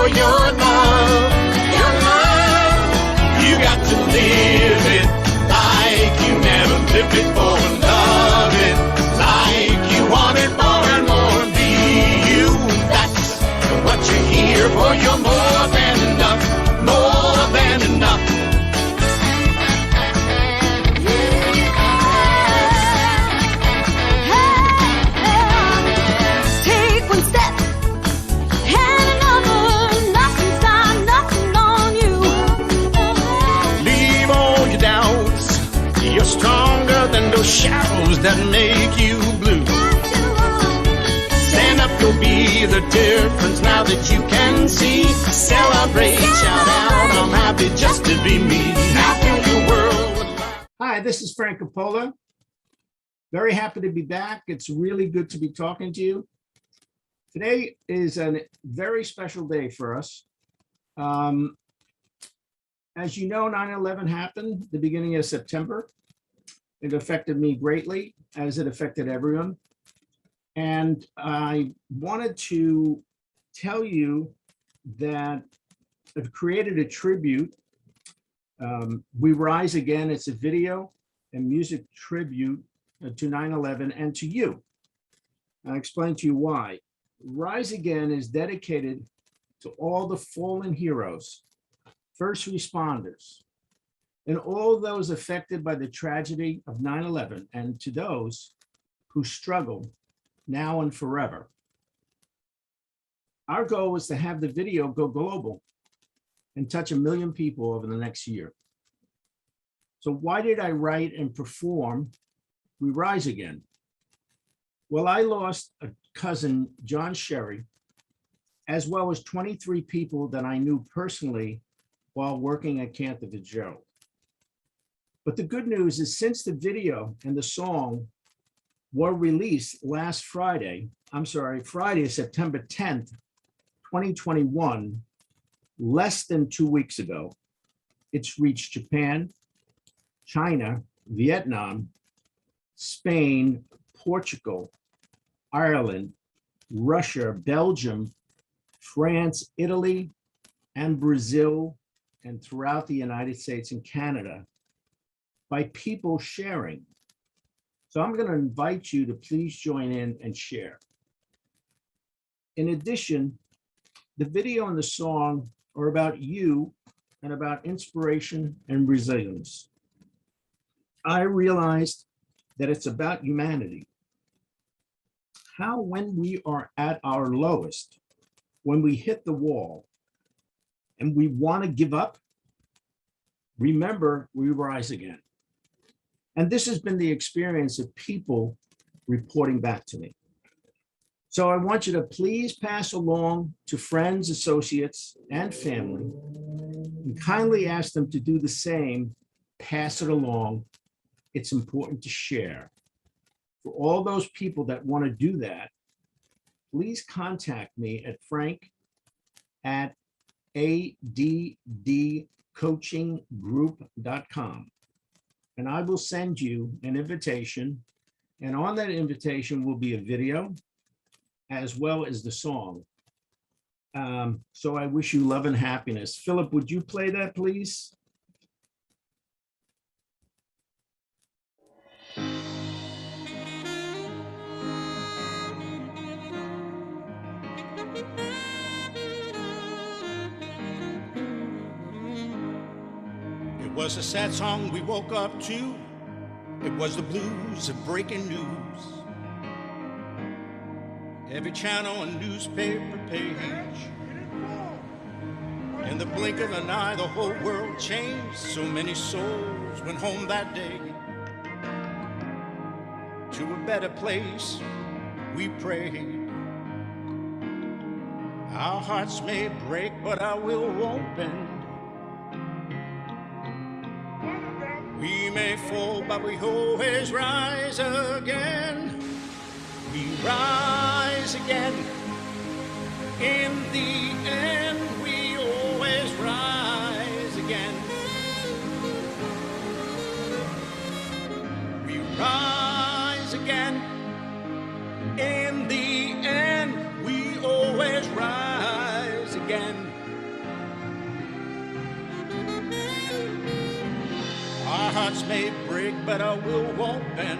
for your love. Your love. You got to live it like you never lived before. Love it like you want it more and more. Be you. That's what you're here for. You're more than enough. More than enough. Stronger than those shadows that make you blue. Stand up, you'll be the difference now that you can see. Celebrate, shout out, I'm happy just to be me. Now fill your world with love. Hi, this is Frank Copolla. Very happy to be back. It's really good to be talking to you. Today is a very special day for us. As you know, 9/11 happened the beginning of September. It affected me greatly, as it affected everyone. And I wanted to tell you that I've created a tribute. We Rise Again. It's a video and music tribute to 9/11 and to you. I'll explain to you why. Rise Again is dedicated to all the fallen heroes, first responders, and all those affected by the tragedy of 9/11, and to those who struggle now and forever. Our goal is to have the video go global and touch 1 million people over the next year. So why did I write and perform We Rise Again? Well, I lost a cousin, John Sherry, as well as 23 people that I knew personally while working at Cantor Fitzgerald. But the good news is, since the video and the song were released last Friday, Friday, September 10th, 2021, less than 2 weeks ago, it's reached Japan, China, Vietnam, Spain, Portugal, Ireland, Russia, Belgium, France, Italy, and Brazil, and throughout the United States and Canada, by people sharing. So I'm going to invite you to please join in and share. In addition, the video and the song are about you and about inspiration and resilience. I realized that it's about humanity. How, when we are at our lowest, when we hit the wall and we want to give up, remember, we rise again. And this has been the experience of people reporting back to me. So I want you to please pass along to friends, associates, and family, and kindly ask them to do the same. Pass it along. It's important to share. For all those people that want to do that, please contact me at frank@addcoachinggroup.com. And I will send you an invitation. And on that invitation will be a video as well as the song. So I wish you love and happiness. Philip, would you play that, please? It was a sad song we woke up to. It was the blues of breaking news. Every channel and newspaper page. In the blink of an eye, the whole world changed. So many souls went home that day. To a better place, we prayed. Our hearts may break, but our will won't bend. We may fall, but we always rise again. We rise again. In the end, we always rise again. We rise again. In the end, we always rise again. hearts may break, but our will won't bend.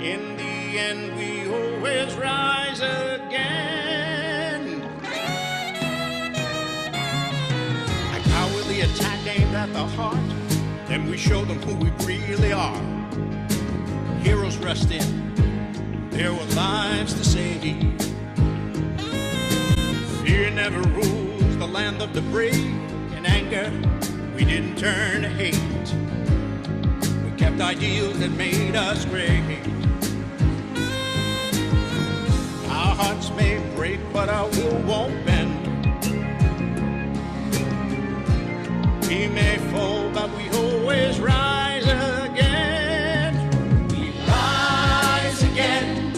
In the end, we always rise again. A cowardly attack aimed at the heart, then we show them who we really are. Heroes rushed in, there were lives to save. Fear never rules the land of the brave. In anger, we didn't turn to hate. We kept ideals that made us great. Our hearts may break, but our will won't bend. We may fall, but we always rise again. We rise again.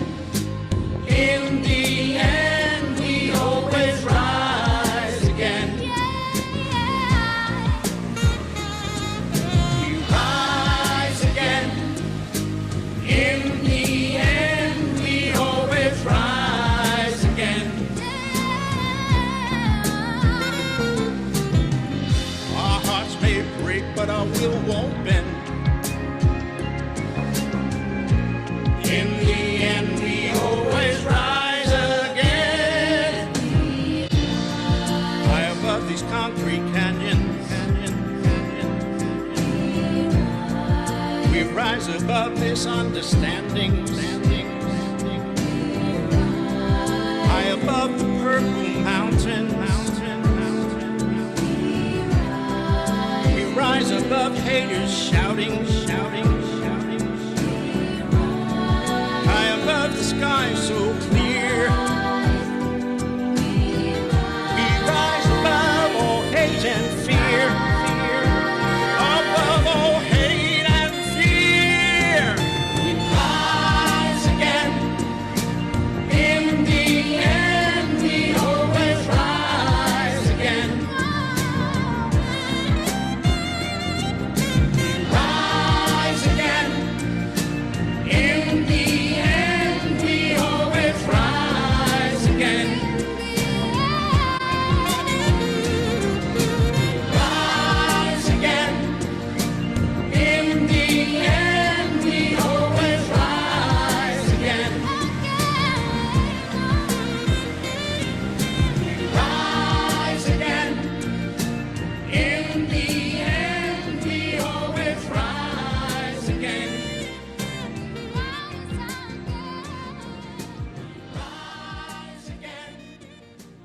In the end, we always rise again. We rise again. In the end, we always rise again. Our hearts may break, but our will won't bend. In the end, we always rise again. High above these concrete canyons, we rise above misunderstandings. High above the purple mountain. We rise above haters shouting. High above the sky so clear. We rise above all hate and fear. Above all hate and fear. We rise again. In the end, we always rise again. We rise again. In the end, we always rise again. Rise again. In the end, we always rise again. Rise again. In the end, we always rise again. Rise again. In the end.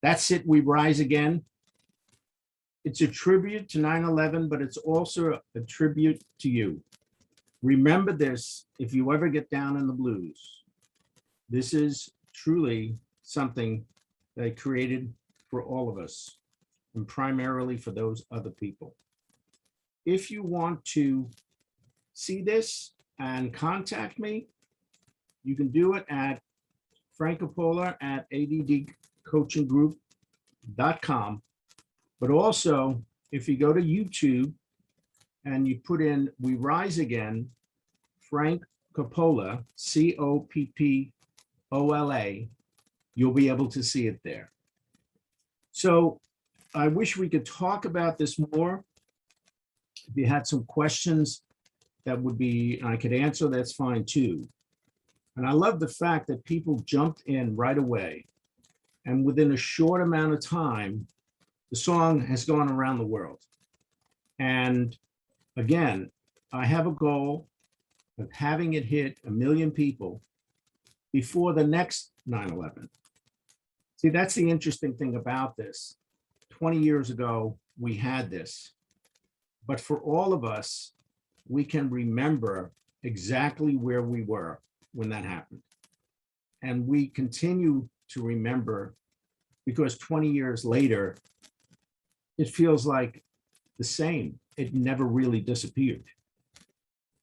That's it. We rise again. It's a tribute to 9/11, but it's also a tribute to you. Remember this if you ever get down in the blues. This is truly something that I created for all of us, and primarily for those other people. If you want to see this and contact me, you can do it at Frank Copolla at addcoachinggroup.com. But also, if you go to YouTube and you put in We Rise Again, Frank Copolla, Coppola, you'll be able to see it there. So I wish we could talk about this more. If you had some questions that would be, I could answer, that's fine too. And I love the fact that people jumped in right away. And within a short amount of time, the song has gone around the world. And again, I have a goal of having it hit 1 million people before the next 9/11. See, that's the interesting thing about this. 20 years ago, we had this. But for all of us, we can remember exactly where we were when that happened. And we continue to remember because 20 years later, it feels like the same. It never really disappeared.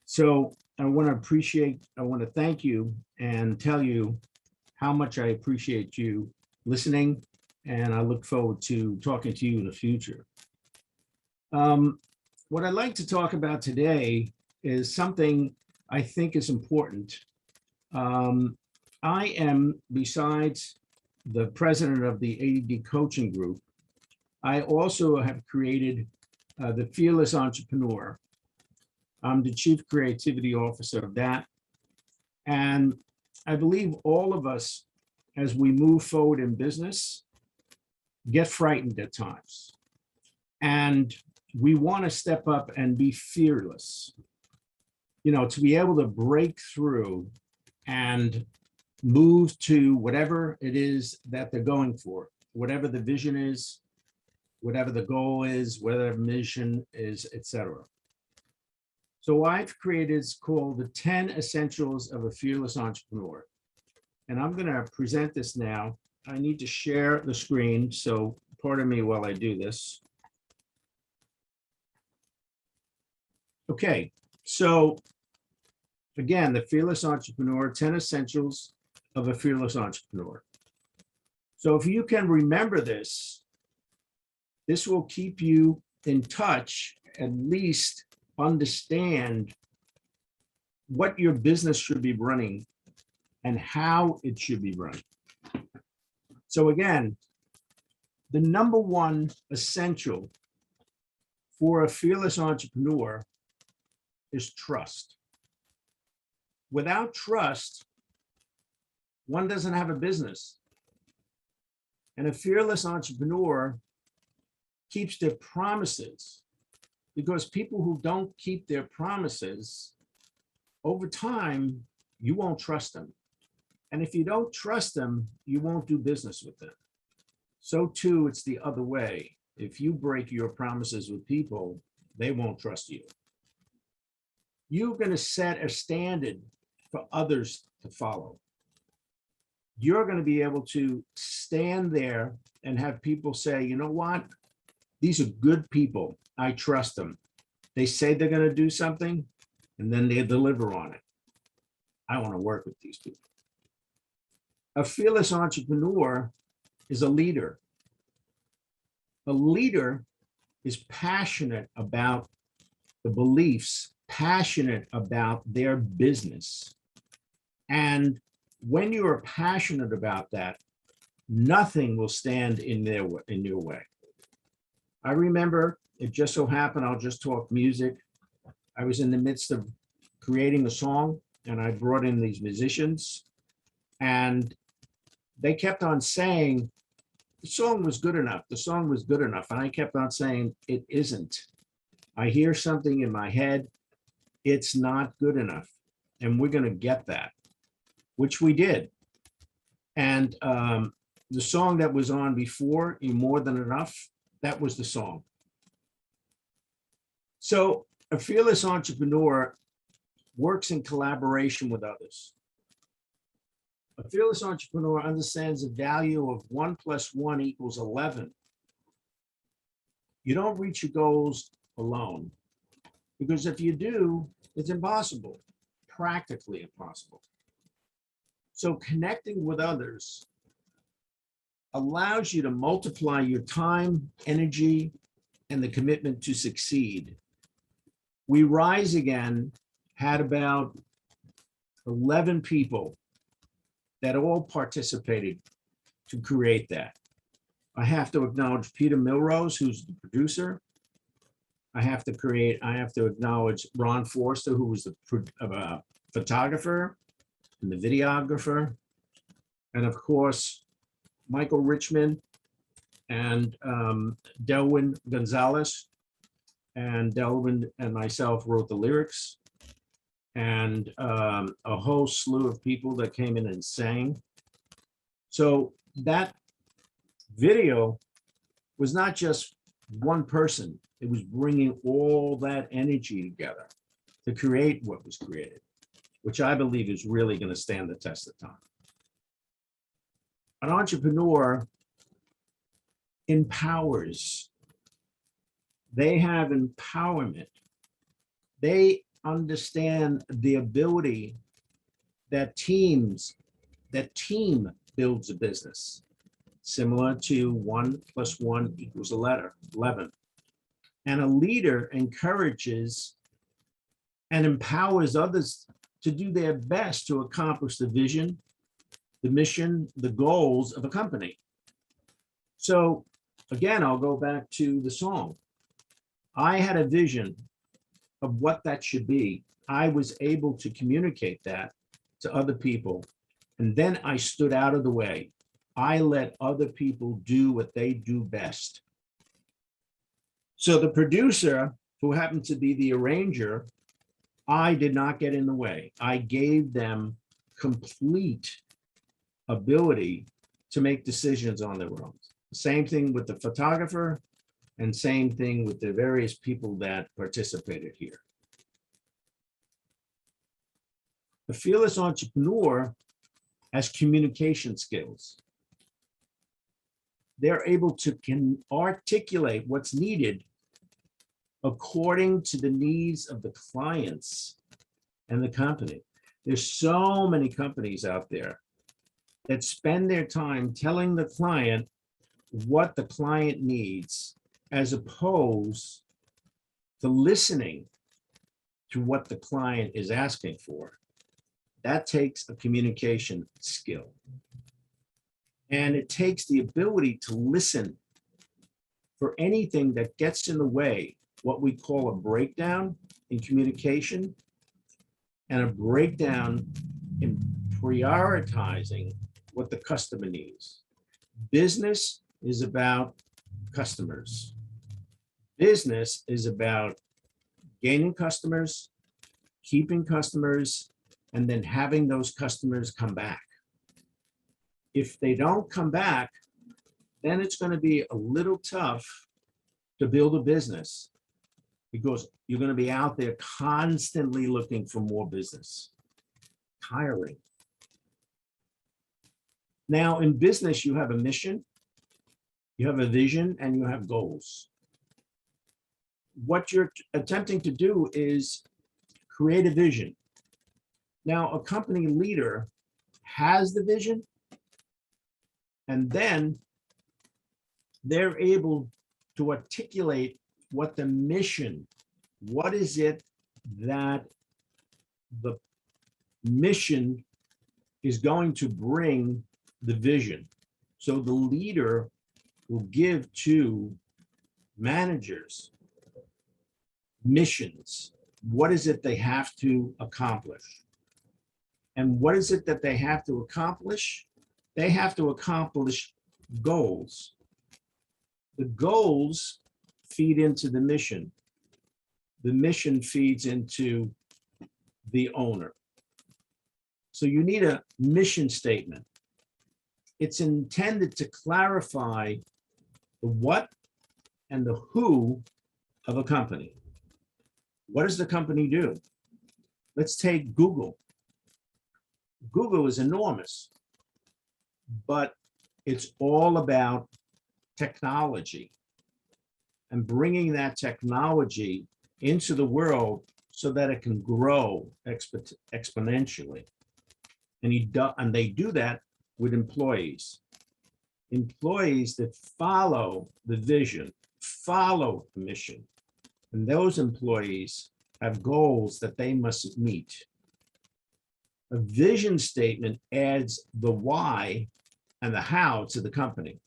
So I want to thank you and tell you how much I appreciate you listening, and I look forward to talking to you in the future. What I'd like to talk about today is something I think is important. I am, besides the president of the AD coaching group, I also have created the Fearless Entrepreneur. I'm the chief creativity officer of that. And I believe all of us, as we move forward in business, get frightened at times. And we want to step up and be fearless, you know, to be able to break through and move to whatever it is that they're going for, whatever the vision is, whatever the goal is, whatever the mission is, etc. So I've created, it's called the 10 Essentials of a Fearless Entrepreneur. And I'm going to present this now. I need to share the screen, so pardon me while I do this. Okay, so again, the Fearless Entrepreneur, 10 Essentials of a Fearless Entrepreneur. So if you can remember this, this will keep you in touch, at least understand what your business should be running and how it should be run. So again, the number one essential for a fearless entrepreneur is trust. Without trust, one doesn't have a business. And a fearless entrepreneur keeps their promises, because people who don't keep their promises, over time, you won't trust them. And if you don't trust them, you won't do business with them. So too, it's the other way. If you break your promises with people, they won't trust you. You're going to set a standard for others to follow. You're going to be able to stand there and have people say, you know what? These are good people. I trust them. They say they're going to do something, and then they deliver on it. I want to work with these people. A fearless entrepreneur is a leader. A leader is passionate about the beliefs, passionate about their business. And when you are passionate about that, nothing will stand in your way. I remember, it just so happened, I'll just talk music. I was in the midst of creating a song, and I brought in these musicians, and they kept on saying, the song was good enough. The song was good enough. And I kept on saying, it isn't. I hear something in my head. It's not good enough. And we're going to get that, which we did. And the song that was on before, "You're More Than Enough," that was the song. So a fearless entrepreneur works in collaboration with others. A fearless entrepreneur understands the value of 1 + 1 = 11. You don't reach your goals alone, because if you do, it's impossible, practically impossible. So connecting with others allows you to multiply your time, energy, and the commitment to succeed. We Rise Again had about 11 people that all participated to create that. I have to acknowledge Peter Milrose, who's the producer. I have to acknowledge Ron Forster, who was the photographer and the videographer. And of course, Michael Richmond and Delwyn Gonzalez. And Delwyn and myself wrote the lyrics. And a whole slew of people that came in and sang. So that video was not just one person. It was bringing all that energy together to create what was created, which I believe is really going to stand the test of time. An entrepreneur empowers. They have empowerment. They understand the ability that team builds a business, similar to 1 + 1 = 11. And a leader encourages and empowers others to do their best to accomplish the vision, the mission, the goals of a company. So again, I'll go back to the song. I had a vision of what that should be. I was able to communicate that to other people. And then I stood out of the way. I let other people do what they do best. So the producer, who happened to be the arranger, I did not get in the way. I gave them complete ability to make decisions on their own. Same thing with the photographer, and same thing with the various people that participated here. The fearless entrepreneur has communication skills. They're able to articulate what's needed according to the needs of the clients and the company. There's so many companies out there that spend their time telling the client what the client needs, as opposed to listening to what the client is asking for. That takes a communication skill. And it takes the ability to listen for anything that gets in the way, what we call a breakdown in communication and a breakdown in prioritizing what the customer needs. Business is about customers. Business is about gaining customers, keeping customers, and then having those customers come back. If they don't come back, then it's going to be a little tough to build a business, because you're going to be out there constantly looking for more business. Tiring. Now, in business, you have a mission, you have a vision, and you have goals. What you're attempting to do is create a vision. Now, a company leader has the vision, and then they're able to articulate what the mission, what is it that the mission is going to bring the vision. So the leader will give to managers missions. What is it they have to accomplish? And what is it that they have to accomplish? They have to accomplish goals. The goals feed into the mission. The mission feeds into the owner. So you need a mission statement. It's intended to clarify the what and the who of a company. What does the company do? Let's take Google. Google is enormous, but it's all about technology and bringing that technology into the world so that it can grow exponentially. And they do that with employees. Employees that follow the vision, follow the mission. And those employees have goals that they must meet. A vision statement adds the why and the how to the company.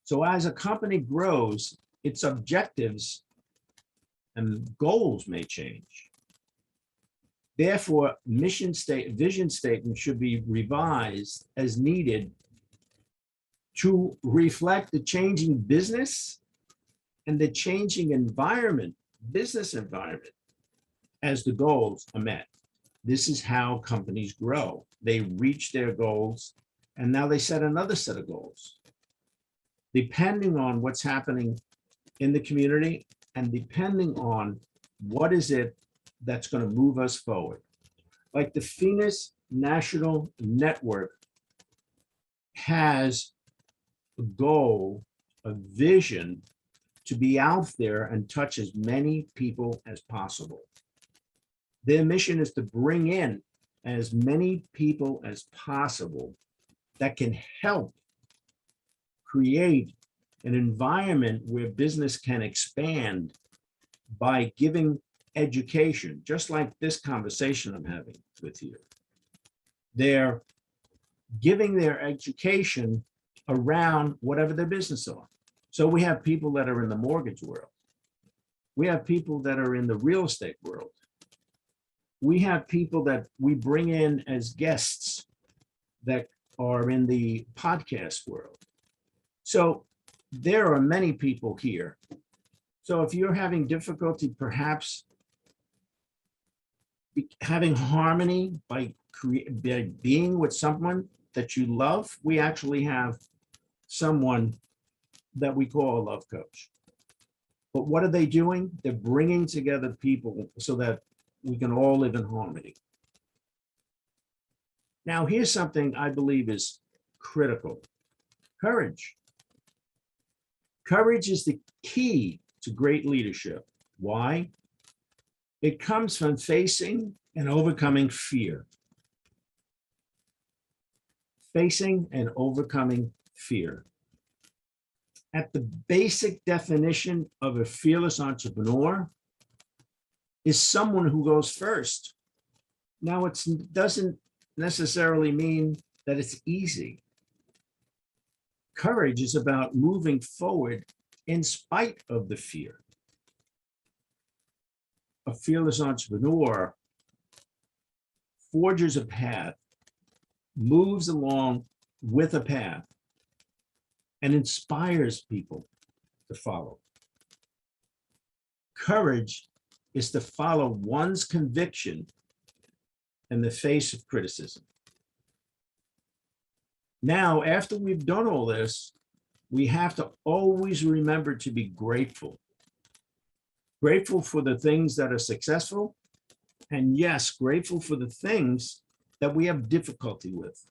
So as a company grows, its objectives and goals may change. Therefore, vision statement should be revised as needed to reflect the changing business and the changing environment, business environment, as the goals are met. This is how companies grow. They reach their goals, and now they set another set of goals. Depending on what's happening in the community and depending on what is it that's going to move us forward. Like the Phoenix National Network has a goal, a vision to be out there and touch as many people as possible. Their mission is to bring in as many people as possible that can help create an environment where business can expand by giving education, just like this conversation I'm having with you. They're giving their education around whatever their business are. So we have people that are in the mortgage world. We have people that are in the real estate world. We have people that we bring in as guests that are in the podcast world. So there are many people here. So if you're having difficulty, perhaps having harmony by being with someone that you love, we actually have someone that we call a love coach. But what are they doing? They're bringing together people so that we can all live in harmony. Now, here's something I believe is critical. Courage. Courage is the key to great leadership. Why? It comes from facing and overcoming fear. Facing and overcoming fear. At the basic definition of a fearless entrepreneur is someone who goes first. Now, it doesn't necessarily mean that it's easy. Courage is about moving forward in spite of the fear. A fearless entrepreneur forges a path, moves along with a path, and inspires people to follow. Courage is to follow one's conviction in the face of criticism. Now, after we've done all this, we have to always remember to be grateful. Grateful for the things that are successful, and yes, grateful for the things that we have difficulty with.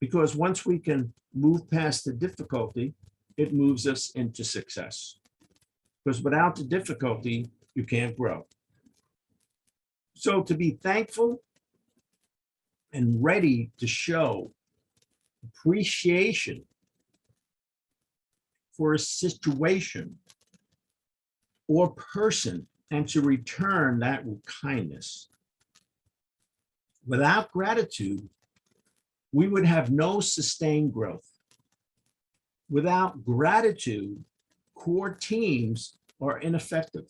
Because once we can move past the difficulty, it moves us into success. Because without the difficulty, you can't grow. So to be thankful and ready to show appreciation for a situation or person and to return that with kindness. Without gratitude, we would have no sustained growth. Without gratitude, core teams are ineffective.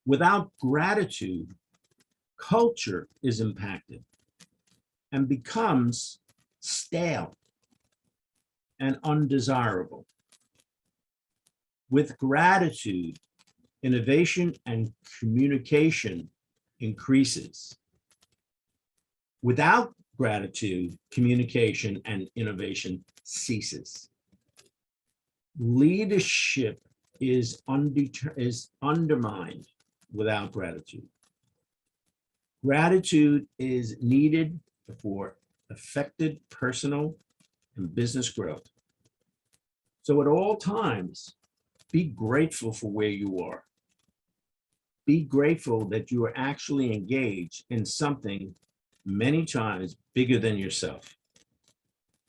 Without gratitude, culture is impacted and becomes stale and undesirable. With gratitude, innovation and communication increases. Without gratitude, communication and innovation ceases. Leadership is undermined without gratitude. Gratitude is needed for effective personal and business growth. So at all times, be grateful for where you are. Be grateful that you are actually engaged in something many times bigger than yourself.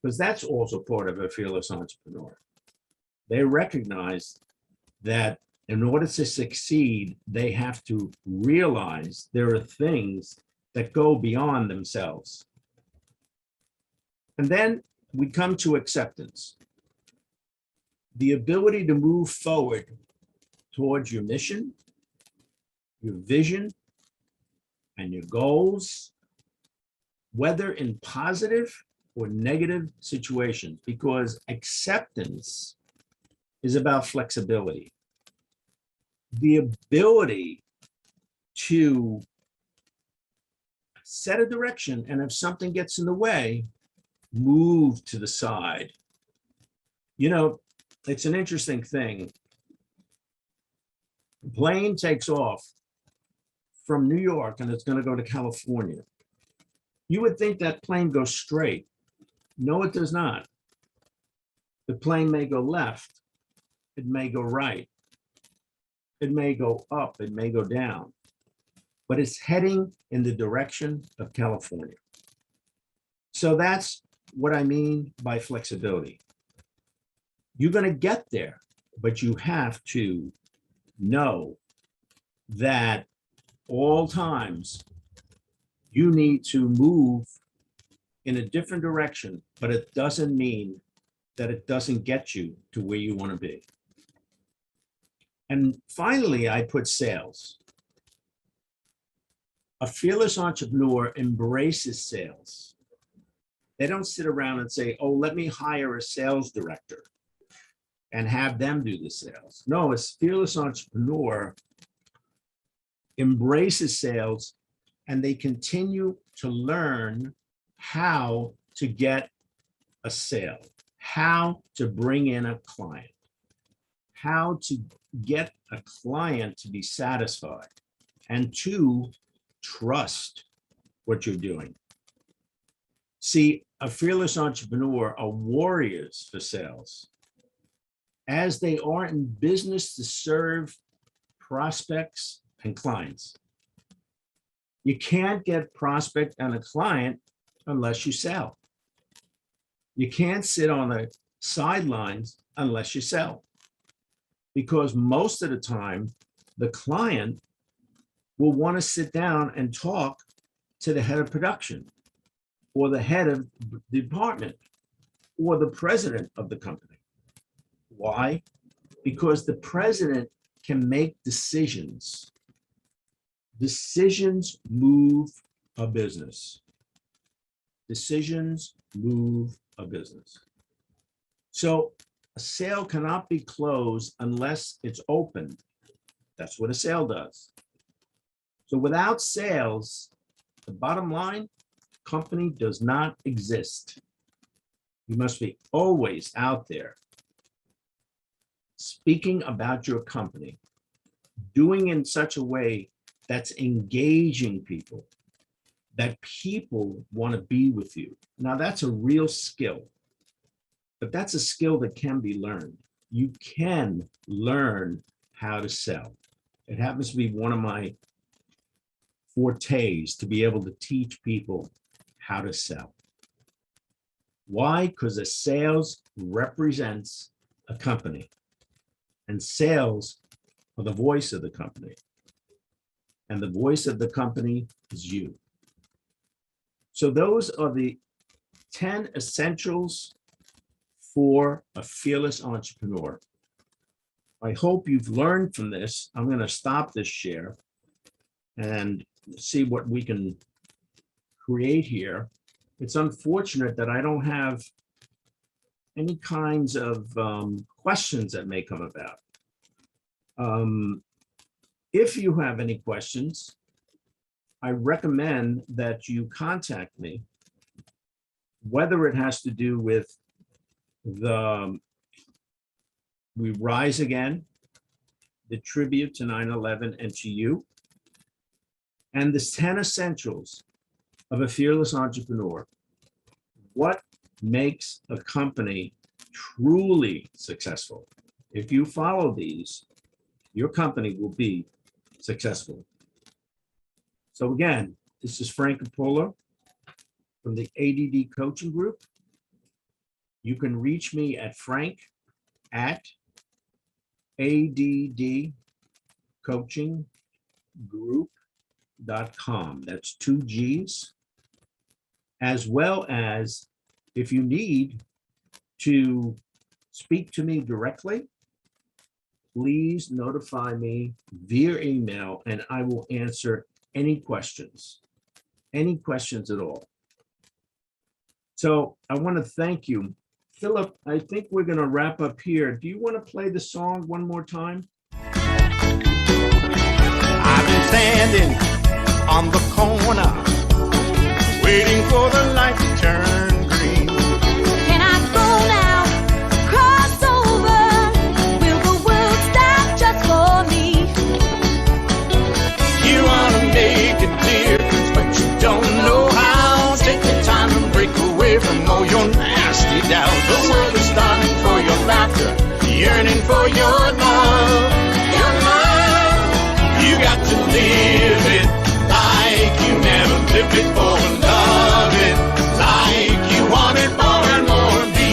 Because that's also part of a fearless entrepreneur. They recognize that in order to succeed, they have to realize there are things that go beyond themselves. And then we come to acceptance. The ability to move forward towards your mission, your vision, and your goals, whether in positive or negative situations, because acceptance is about flexibility. The ability to set a direction, and if something gets in the way, move to the side. You know, it's an interesting thing. The plane takes off from New York and it's going to go to California. You would think that plane goes straight. No, it does not. The plane may go left. It may go right. It may go up. It may go down. But it's heading in the direction of California. So that's what I mean by flexibility. You're going to get there, but you have to know that all times you need to move in a different direction, but it doesn't mean that it doesn't get you to where you want to be. And finally, I put sales. A fearless entrepreneur embraces sales. They don't sit around and say, oh, let me hire a sales director and have them do the sales. No, a fearless entrepreneur embraces sales, and they continue to learn how to get a sale, how to bring in a client, how to get a client to be satisfied and to trust what you're doing. See, a fearless entrepreneur are warriors for sales, as they are in business to serve prospects and clients. You can't get prospect and a client unless you sell. You can't sit on the sidelines unless you sell, because most of the time the client will want to sit down and talk to the head of production or the head of the department or the president of the company. Why? Because the president can make decisions. Decisions move a business. Decisions move a business. So a sale cannot be closed unless it's open. That's what a sale does. So without sales, the bottom line, company does not exist. You must be always out there speaking about your company, doing in such a way that's engaging people, that people want to be with you. Now that's a real skill, but that's a skill that can be learned. You can learn how to sell. It happens to be one of my fortes, to be able to teach people how to sell. Why? Because a sales represents a company, and sales are the voice of the company, and the voice of the company is you. So those are the 10 essentials for a fearless entrepreneur. I hope you've learned from this. I'm going to stop this share and see what we can create here. It's unfortunate that I don't have any kinds of questions that may come about. If you have any questions, I recommend that you contact me, whether it has to do with the We Rise Again, the tribute to 9/11 and to you, and the 10 essentials of a fearless entrepreneur. What makes a company truly successful? If you follow these, your company will be successful. So again, this is Frank Copolla from the ADD Coaching Group. You can reach me at frank@addcoachinggroup.com. That's 2 G's. As well as if you need to speak to me directly, please notify me via email and I will answer any questions at all. So I want to thank you. Philip, I think we're going to wrap up here. Do you want to play the song one more time? I've been standing on the corner, waiting for the light to turn green. Can I go now? Cross over? Will the world stop just for me? You want to make a difference, but you don't know how. Take the time and break away from all your nasty doubts. The world is starting for your laughter, yearning for your love. Your love, you got to live it like you never lived before. Love it like you want it more and more. Be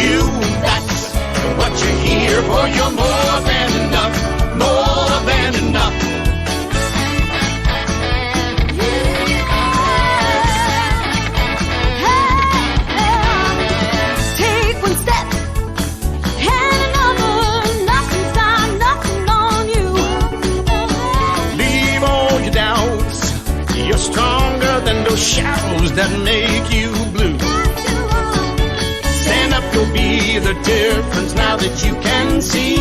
you, that's what you're here for. You're more than enough, more than enough. those shadows that make you blue. Stand up, you'll be the difference now that you can see.